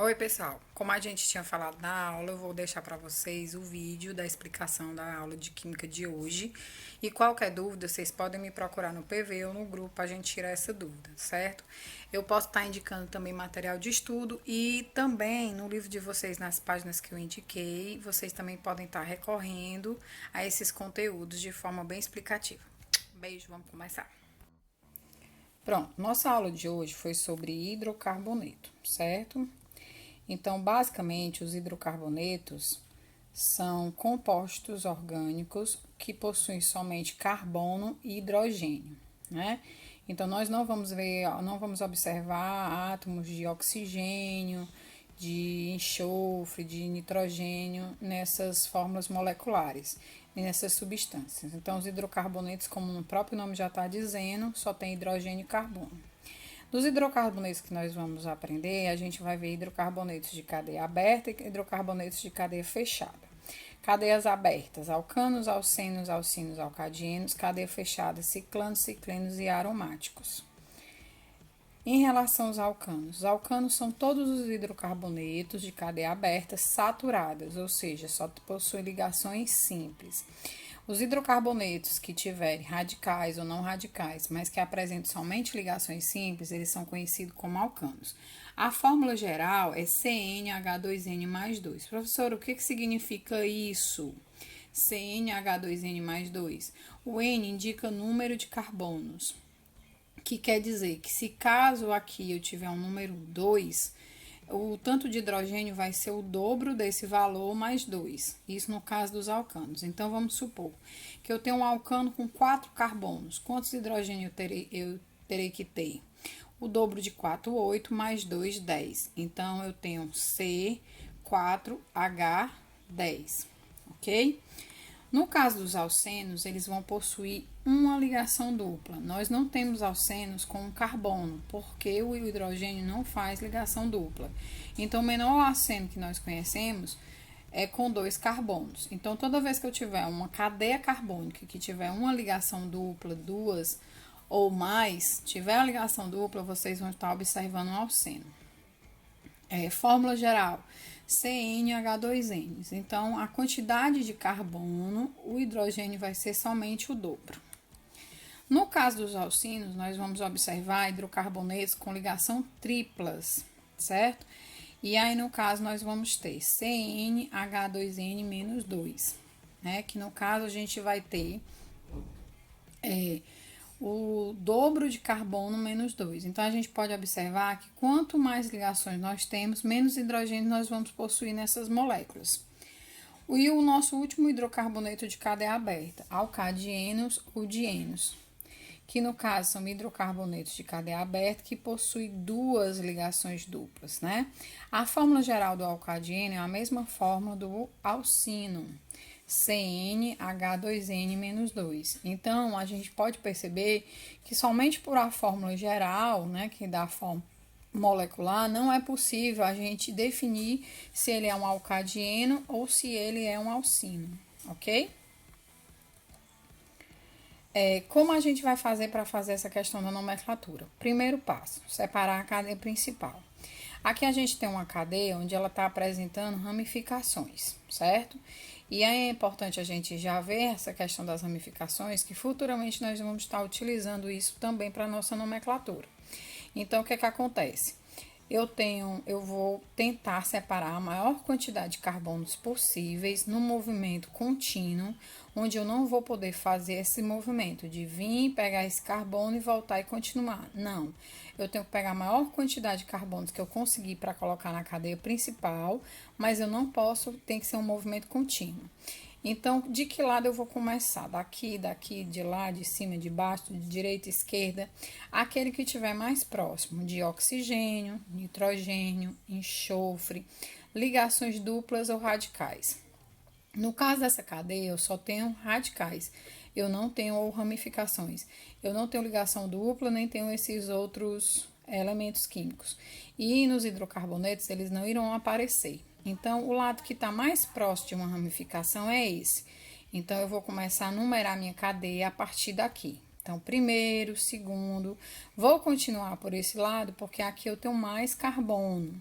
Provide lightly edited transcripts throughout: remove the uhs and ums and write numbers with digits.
Oi, pessoal. Como a gente tinha falado na aula, eu vou deixar para vocês o vídeo da explicação da aula de química de hoje. E qualquer dúvida, vocês podem me procurar no PV ou no grupo para a gente tirar essa dúvida, certo? Eu posso estar indicando também material de estudo e também no livro de vocês, nas páginas que eu indiquei, vocês também podem estar recorrendo a esses conteúdos de forma bem explicativa. Beijo, vamos começar. Pronto, nossa aula de hoje foi sobre hidrocarboneto, certo? Então, basicamente, os hidrocarbonetos são compostos orgânicos que possuem somente carbono e hidrogênio, né? Então, nós não vamos observar átomos de oxigênio, de enxofre, de nitrogênio nessas fórmulas moleculares, nessas substâncias. Então, os hidrocarbonetos, como o próprio nome já está dizendo, só tem hidrogênio e carbono. Dos hidrocarbonetos que nós vamos aprender, a gente vai ver hidrocarbonetos de cadeia aberta e hidrocarbonetos de cadeia fechada. Cadeias abertas, alcanos, alcenos, alcinos, alcadienos. Cadeia fechada, ciclanos, ciclenos e aromáticos. Em relação aos alcanos, os alcanos são todos os hidrocarbonetos de cadeia aberta saturadas, ou seja, só possuem ligações simples. Os hidrocarbonetos que tiverem radicais ou não radicais, mas que apresentem somente ligações simples, eles são conhecidos como alcanos. A fórmula geral é CnH2n mais 2. Professor, o que significa isso? CnH2n mais 2. O N indica número de carbonos, que quer dizer que se caso aqui eu tiver um número 2, o tanto de hidrogênio vai ser o dobro desse valor mais 2. Isso no caso dos alcanos. Então, vamos supor que eu tenho um alcano com 4 carbonos. Quantos hidrogênio eu terei que ter? O dobro de 4, 8, mais 2, 10. Então, eu tenho C4H10, ok? No caso dos alcenos, eles vão possuir uma ligação dupla. Nós não temos alcenos com carbono, porque o hidrogênio não faz ligação dupla. Então, o menor alceno que nós conhecemos é com 2 carbonos. Então, toda vez que eu tiver uma cadeia carbônica que tiver uma ligação dupla, duas ou mais, tiver a ligação dupla, vocês vão estar observando um alceno. Fórmula geral, CnH2n. Então, a quantidade de carbono, o hidrogênio vai ser somente o dobro. No caso dos alcinos, nós vamos observar hidrocarbonetos com ligação triplas, certo? E aí, no caso, nós vamos ter CnH2n menos 2, né? Que no caso a gente vai ter o dobro de carbono menos 2. Então, a gente pode observar que quanto mais ligações nós temos, menos hidrogênio nós vamos possuir nessas moléculas. E o nosso último hidrocarboneto de cadeia aberta, alcadienos ou dienos, que no caso são hidrocarbonetos de cadeia aberta que possuem duas ligações duplas, né? A fórmula geral do alcadieno é a mesma fórmula do alcino. CnH2n-2. Então, a gente pode perceber que somente por a fórmula geral, né, que dá a forma molecular, não é possível a gente definir se ele é um alcadieno ou se ele é um alcino, ok? Como a gente vai fazer para fazer essa questão da nomenclatura? Primeiro passo, separar a cadeia principal. Aqui a gente tem uma cadeia onde ela está apresentando ramificações, certo? E aí é importante a gente já ver essa questão das ramificações, que futuramente nós vamos estar utilizando isso também para a nossa nomenclatura. Então, o que acontece? Eu vou tentar separar a maior quantidade de carbonos possíveis no movimento contínuo, onde eu não vou poder fazer esse movimento de vir, pegar esse carbono e voltar e continuar. Não, eu tenho que pegar a maior quantidade de carbonos que eu conseguir para colocar na cadeia principal, mas eu não posso, tem que ser um movimento contínuo. Então, de que lado eu vou começar? Daqui, de lá, de cima, de baixo, de direita, esquerda. Aquele que estiver mais próximo de oxigênio, nitrogênio, enxofre, ligações duplas ou radicais. No caso dessa cadeia, eu só tenho radicais. Eu não tenho ou ramificações. Eu não tenho ligação dupla, nem tenho esses outros elementos químicos. E nos hidrocarbonetos, eles não irão aparecer. Então, o lado que está mais próximo de uma ramificação é esse. Então, eu vou começar a numerar minha cadeia a partir daqui. Então, primeiro, segundo, vou continuar por esse lado, porque aqui eu tenho mais carbono.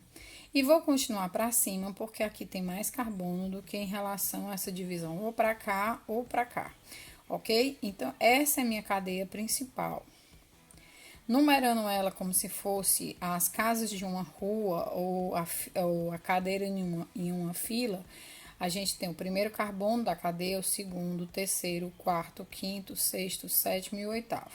E vou continuar para cima, porque aqui tem mais carbono do que em relação a essa divisão ou para cá ou para cá, ok? Então, essa é a minha cadeia principal. Numerando ela como se fosse as casas de uma rua ou a cadeira em uma fila, a gente tem o primeiro carbono da cadeia, o segundo, o terceiro, o quarto, o quinto, o sexto, o sétimo e o oitavo.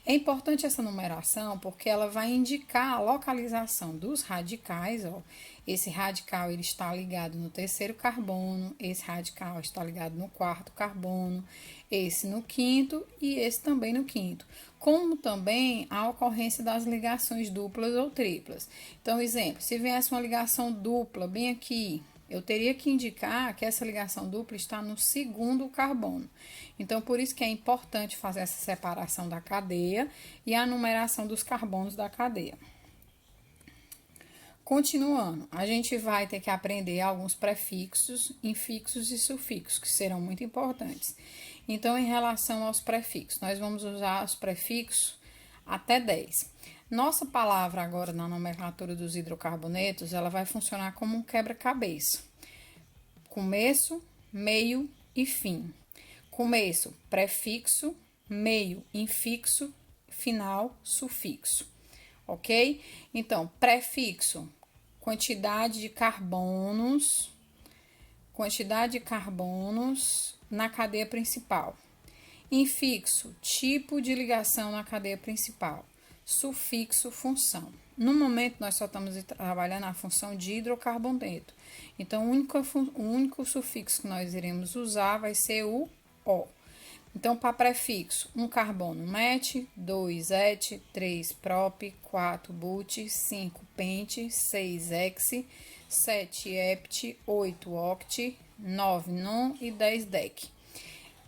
É importante essa numeração porque ela vai indicar a localização dos radicais, ó. Esse radical ele está ligado no terceiro carbono, esse radical está ligado no quarto carbono, esse no quinto e esse também no quinto. Como também a ocorrência das ligações duplas ou triplas. Então, exemplo, se viesse uma ligação dupla bem aqui, eu teria que indicar que essa ligação dupla está no segundo carbono. Então, por isso que é importante fazer essa separação da cadeia e a numeração dos carbonos da cadeia. Continuando, a gente vai ter que aprender alguns prefixos, infixos e sufixos, que serão muito importantes. Então, em relação aos prefixos, nós vamos usar os prefixos até 10. Nossa palavra agora na nomenclatura dos hidrocarbonetos, ela vai funcionar como um quebra-cabeça. Começo, meio e fim. Começo, prefixo, meio, infixo, final, sufixo. Ok? Então, prefixo, quantidade de carbonos na cadeia principal. Infixo, tipo de ligação na cadeia principal. Sufixo, função. No momento, nós só estamos trabalhando a função de hidrocarboneto. Então, o único sufixo que nós iremos usar vai ser o O. Então, para prefixo, 1 carbono met, 2 et, 3 prop, 4 but, 5 pent, 6 hex, 7 hept, 8 oct, 9 non e 10 dec.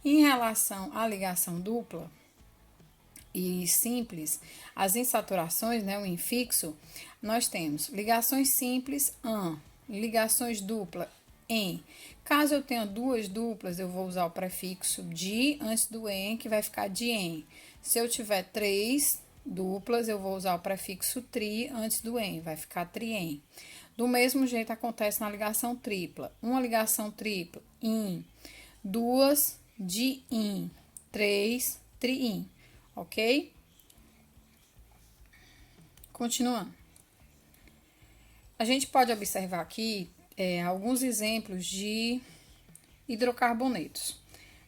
Em relação à ligação dupla e simples, as insaturações, né, o infixo, nós temos ligações simples, an, ligações dupla, em. Caso eu tenha duas duplas, eu vou usar o prefixo de antes do em, que vai ficar dien. Se eu tiver 3 duplas, eu vou usar o prefixo tri antes do em, vai ficar trien. Do mesmo jeito acontece na ligação tripla. Uma ligação tripla, in. 2, di-in. 3, tri-in. Ok? Continuando. A gente pode observar aqui alguns exemplos de hidrocarbonetos,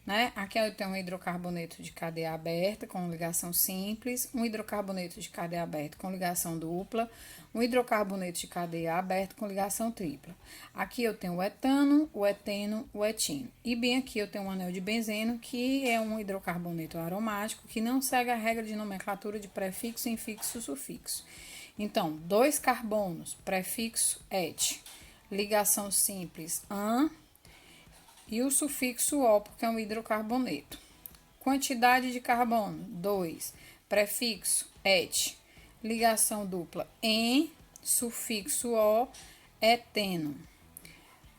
né? Aqui eu tenho um hidrocarboneto de cadeia aberta com ligação simples, um hidrocarboneto de cadeia aberta com ligação dupla, um hidrocarboneto de cadeia aberta com ligação tripla. Aqui eu tenho o etano, o eteno, o etino. E bem aqui eu tenho um anel de benzeno, que é um hidrocarboneto aromático que não segue a regra de nomenclatura de prefixo, infixo, sufixo. Então, 2 carbonos, prefixo et, ligação simples an e o sufixo o, porque é um hidrocarboneto. Quantidade de carbono, 2, prefixo et, ligação dupla em, sufixo o, eteno.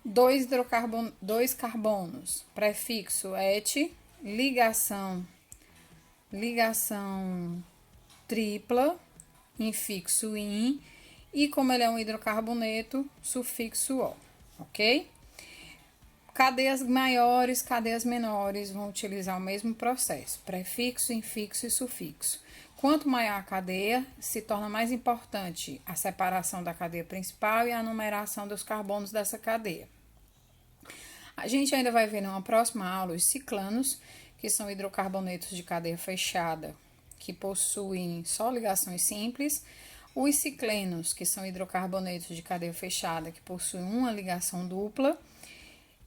2 carbonos, prefixo et, ligação tripla, infixo in, e como ele é um hidrocarboneto, sufixo o, ok? Cadeias maiores, cadeias menores vão utilizar o mesmo processo, prefixo, infixo e sufixo. Quanto maior a cadeia, se torna mais importante a separação da cadeia principal e a numeração dos carbonos dessa cadeia. A gente ainda vai ver numa próxima aula os ciclanos, que são hidrocarbonetos de cadeia fechada, que possuem só ligações simples. Os ciclenos, que são hidrocarbonetos de cadeia fechada, que possuem uma ligação dupla.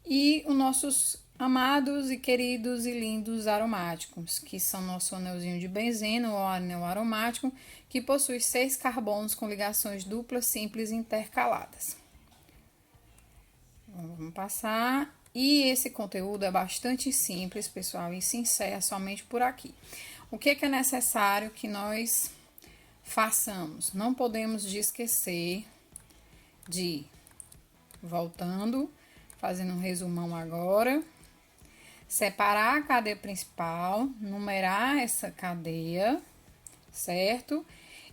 E os nossos amados e queridos e lindos aromáticos, que são nosso anelzinho de benzeno ou anel aromático, que possui 6 carbonos com ligações duplas, simples e intercaladas. Vamos passar. E esse conteúdo é bastante simples, pessoal, e se encerra somente por aqui. O que é necessário que nós façamos? Não podemos esquecer de, voltando, fazendo um resumão agora, separar a cadeia principal, numerar essa cadeia, certo?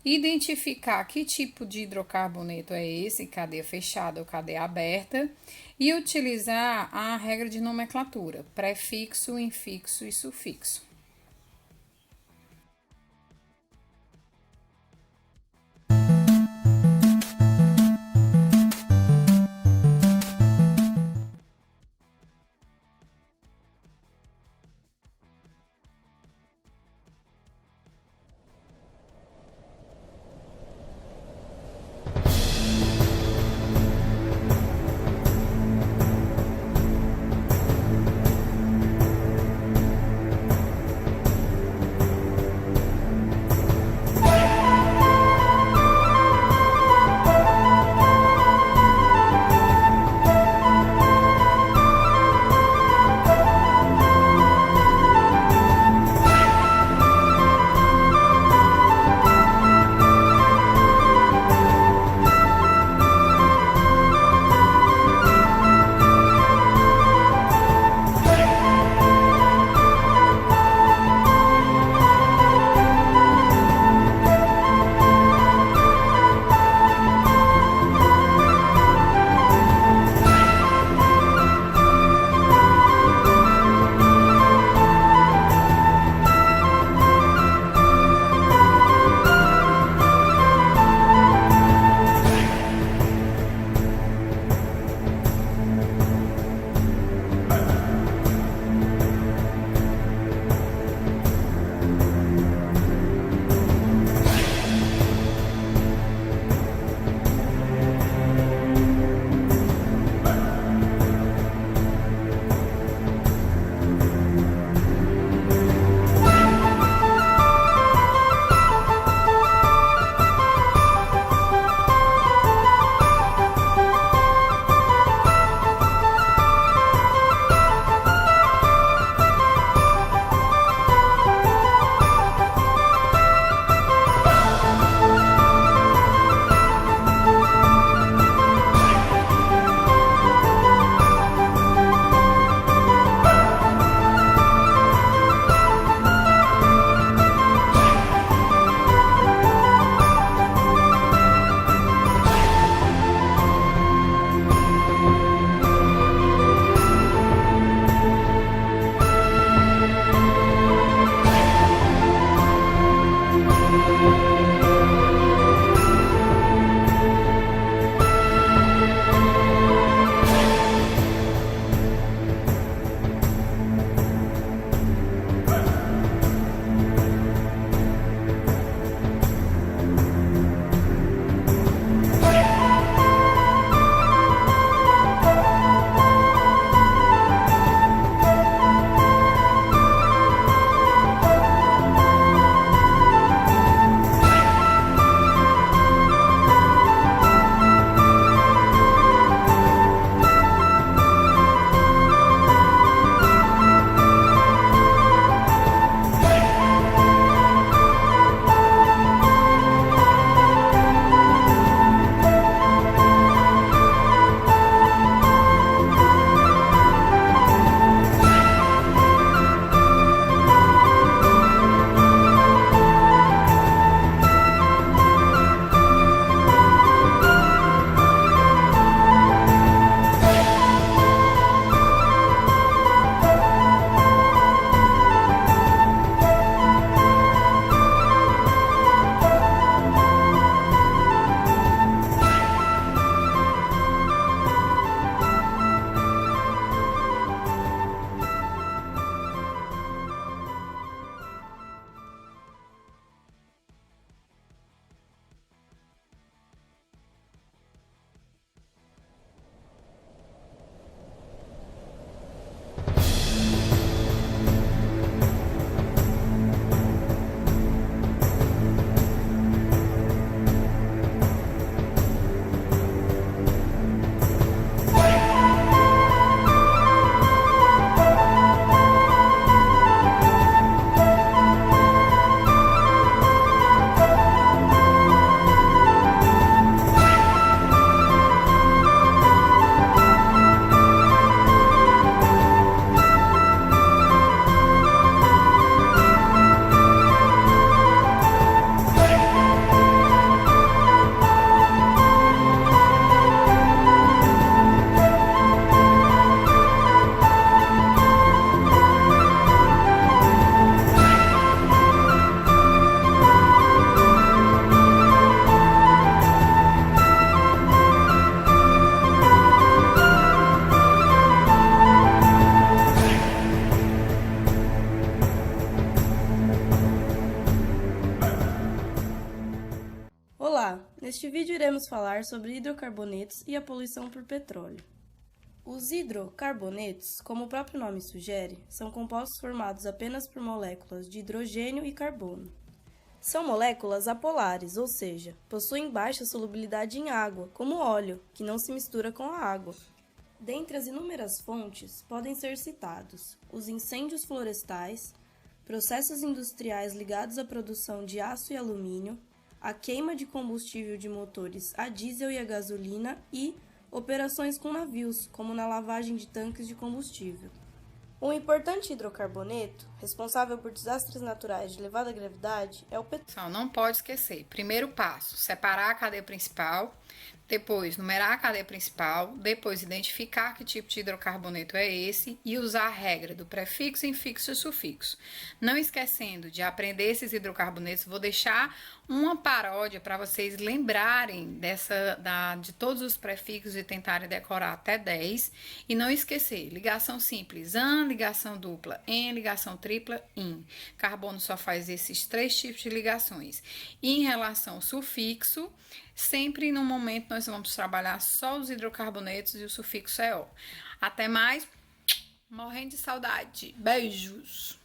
Identificar que tipo de hidrocarboneto é esse, cadeia fechada ou cadeia aberta, e utilizar a regra de nomenclatura, prefixo, infixo e sufixo. iremos falar sobre hidrocarbonetos e a poluição por petróleo. Os hidrocarbonetos, como o próprio nome sugere, são compostos formados apenas por moléculas de hidrogênio e carbono. São moléculas apolares, ou seja, possuem baixa solubilidade em água, como óleo, que não se mistura com a água. Dentre as inúmeras fontes, podem ser citados os incêndios florestais, processos industriais ligados à produção de aço e alumínio, a queima de combustível de motores a diesel e a gasolina e operações com navios, como na lavagem de tanques de combustível. Um importante hidrocarboneto, responsável por desastres naturais de elevada gravidade, é o petróleo. Não pode esquecer. Primeiro passo, separar a cadeia principal, depois numerar a cadeia principal, depois identificar que tipo de hidrocarboneto é esse e usar a regra do prefixo, infixo e sufixo. Não esquecendo de aprender esses hidrocarbonetos, vou deixar uma paródia para vocês lembrarem de todos os prefixos e tentarem decorar até 10. E não esquecer, ligação simples, AN, ligação dupla, EN, ligação tripla, IN. Carbono só faz esses 3 tipos de ligações. E em relação ao sufixo, sempre no momento nós vamos trabalhar só os hidrocarbonetos e o sufixo é O. Até mais, morrendo de saudade. Beijos!